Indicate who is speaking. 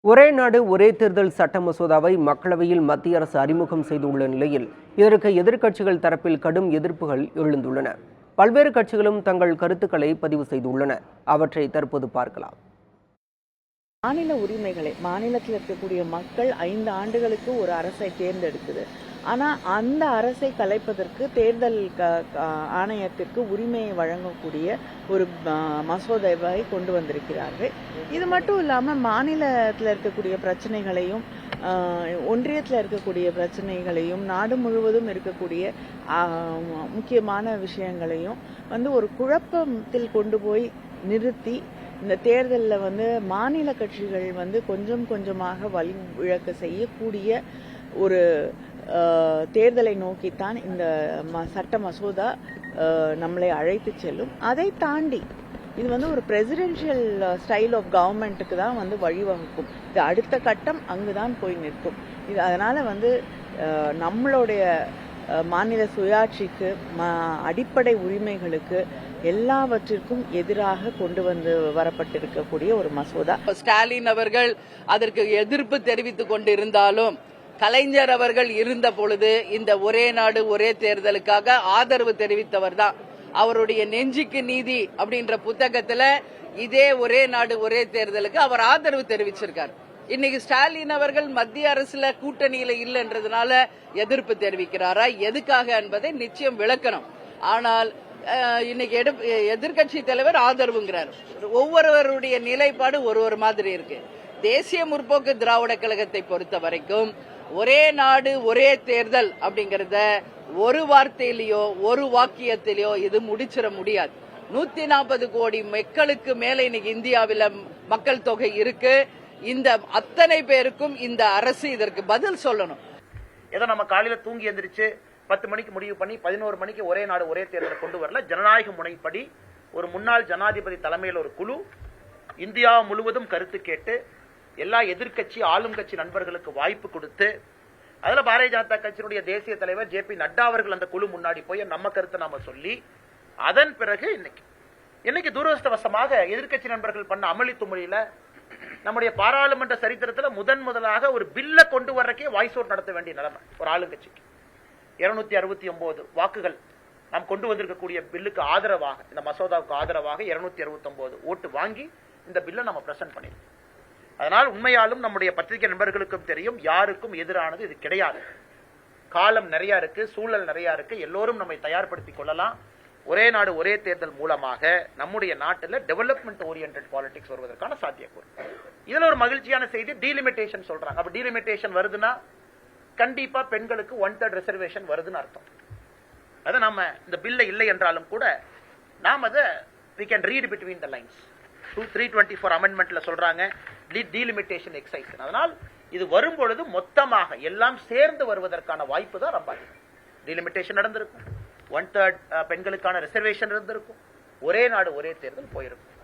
Speaker 1: ஒரே நாடு ஒரே தேர்தல் சட்ட மசோதாவை மக்களவையில் மத்திய அரசு அறிமுகம் செய்துள்ள நிலையில் இதற்கு எதிர்க்கட்சிகள் தரப்பில் கடும் எதிர்ப்புகள் எழுந்துள்ளன. பல்வேறு கட்சிகளும் தங்கள் கருத்துக்களை பதிவு செய்துள்ளன. அவற்றை தற்போது பார்க்கலாம்.
Speaker 2: மாநில உரிமைகளை மாநிலத்தில் இருக்கக்கூடிய மக்கள் 5 ஆண்டுகளுக்கு ஒரு அரசை தேர்ந்தெடுக்குது. ஆனால் அந்த அரசை கலைப்பதற்கு தேர்தல் ஆணையத்திற்கு உரிமையை வழங்கக்கூடிய ஒரு மசோதாவை கொண்டு வந்திருக்கிறார்கள். இது மட்டும் இல்லாமல் மாநிலத்தில் இருக்கக்கூடிய பிரச்சனைகளையும் ஒன்றியத்தில் இருக்கக்கூடிய பிரச்சனைகளையும் நாடு முழுவதும் இருக்கக்கூடிய முக்கியமான விஷயங்களையும் ஒரு குழப்பத்தில் கொண்டு போய் நிறுத்தி இந்த தேர்தலில் மாநில கட்சிகள் கொஞ்சம் கொஞ்சமாக வழிவிழக்க செய்யக்கூடிய ஒரு தேர்தலை நோக்கித்தான் இந்த சட்ட மசோதா நம்மளை அழைத்து செல்லும். அதை தாண்டி இது ஒரு பிரசிடென்ஷியல் ஸ்டைல் ஆஃப் கவர்மெண்ட்டுக்கு தான் வழிவகுக்கும். இது அடுத்த கட்டம் அங்குதான் போய் நிற்கும். இது அதனால நம்மளுடைய மாநில சுயாட்சிக்கு அடிப்படை உரிமைகளுக்கு எல்லாவற்றிற்கும் எதிராக கொண்டு வரப்பட்டிருக்கக்கூடிய ஒரு மசோதா.
Speaker 3: ஸ்டாலின் அவர்கள் அதற்கு எதிர்ப்பு தெரிவித்துக் கொண்டிருந்தாலும் கலைஞர் அவர்கள் இருந்த பொழுது இந்த ஒரே நாடு ஒரே தேர்தலுக்காக ஆதரவு தெரிவித்தவர் தான். அவருடைய நெஞ்சுக்கு நீதி அப்படின்ற புத்தகத்துல இதே ஒரே நாடு ஒரே தேர்தலுக்கு அவர் ஆதரவு தெரிவிச்சிருக்கார். இன்னைக்கு ஸ்டாலின் அவர்கள் மத்திய அரசுல கூட்டணியில இல்லைன்றதுனால எதிர்ப்பு தெரிவிக்கிறாரா, எதுக்காக என்பதை நிச்சயம் விளக்கணும். ஆனால் இன்னைக்கு எதிர்கட்சி தலைவர் ஆதரவுங்கிறார். ஒவ்வொருவருடைய நிலைப்பாடு ஒரு மாதிரி இருக்கு. தேசிய முற்போக்கு திராவிட கழகத்தை பொறுத்த வரைக்கும் ஒரே நாடு ஒரே தேர்தல் அப்படிங்கறத ஒரு வார்த்தையிலயோ ஒரு வாக்கியத்திலயோ இது முடிச்சிட முடியாது. 140 கோடி மக்களுக்கு மேல இன்னைக்கு இந்தியாவில மக்கள் தொகை இருக்கு. இந்த அத்தனை பேருக்கும் இந்த அரசு இதற்கு பதில் சொல்லணும்.
Speaker 4: ஏதோ நம்ம காலையில தூங்கி எந்திரிச்சு 10 மணிக்கு முடிவு பண்ணி 11 மணிக்கு ஒரே நாடு ஒரே தேர்தலை கொண்டு வரல. ஜனநாயக முறைப்படி ஒரு முன்னாள் ஜனாதிபதி தலைமையில் ஒரு குழு இந்தியா முழுவதும் கருத்து கேட்டு எல்லா எதிர்கட்சி ஆளும் கட்சி நண்பர்களுக்கு வாய்ப்பு கொடுத்து அதுல பாரதிய ஜனதா கட்சியினுடைய தேசிய தலைவர் ஜே பி நட்டா அவர்கள் அந்த குழு முன்னாடி போய் நம்ம கருத்தை நாம சொல்லி அதன் பிறகு இன்னைக்கு துரதிருஷ்டவசமாக எதிர்கட்சி நண்பர்கள் பண்ண அமளி துமளியில நம்முடைய பாராளுமன்ற சரித்திரத்தில் முதலாக ஒரு பில்ல கொண்டு வர்றக்கே வாய்ஸ் அவுட் நடத்த வேண்டிய நிலைமை ஒரு ஆளுங்கட்சிக்கு. 269 வாக்குகள் நாம் கொண்டு வந்திருக்கக்கூடிய பில்லுக்கு ஆதரவாக, இந்த மசோதாவுக்கு ஆதரவாக 269 ஓட்டு வாங்கி இந்த பில்லை நம்ம பிரசன்ட் பண்ணிருக்கோம். அதனால் உண்மையாலும் நம்முடைய பத்திரிகை நண்பர்களுக்கும் தெரியும், யாருக்கும் எதிரானது இது கிடையாது. காலம் நிறைய இருக்கு, சூழல் நிறைய இருக்கு, எல்லோரும் நம்மை தயார்படுத்திக் கொள்ளலாம். ஒரே நாடு ஒரே தேர்தல் மூலமாக நம்முடைய நாட்டில் டெவலப்மெண்ட் ஓரியன்டட் பாலிடிக்ஸ் வருவதற்கான சாத்தியக்கூறு. இதுல ஒரு மகிழ்ச்சியான செய்தி, டீலிமிட்டேஷன் சொல்றாங்க. அப்ப டீலிமிட்டேஷன் வருதுன்னா கண்டிப்பா பெண்களுக்கு 1/3 ரிசர்வேஷன் வருதுன்னு அர்த்தம். அதை நம்ம இந்த பில்ல இல்லை என்றாலும் கூட நாம் அதை we can read between the lines. 324 அமெண்ட்மெண்ட்ல சொல்றாங்க டீலிமிட்டேஷன் எக்ஸைஸ். அதனால் இது வரும்பொழுது மொத்தமாக எல்லாம் சேர்ந்து வருவதற்கான வாய்ப்பு தான் ரொம்ப அதிகம். டீலிமிட்டேஷன் நடந்திருக்கும், 1/3 பெண்களுக்கான ரிசர்வேஷன் இருந்திருக்கும், ஒரே நாடு ஒரே தேர்தல் போயிருக்கும்.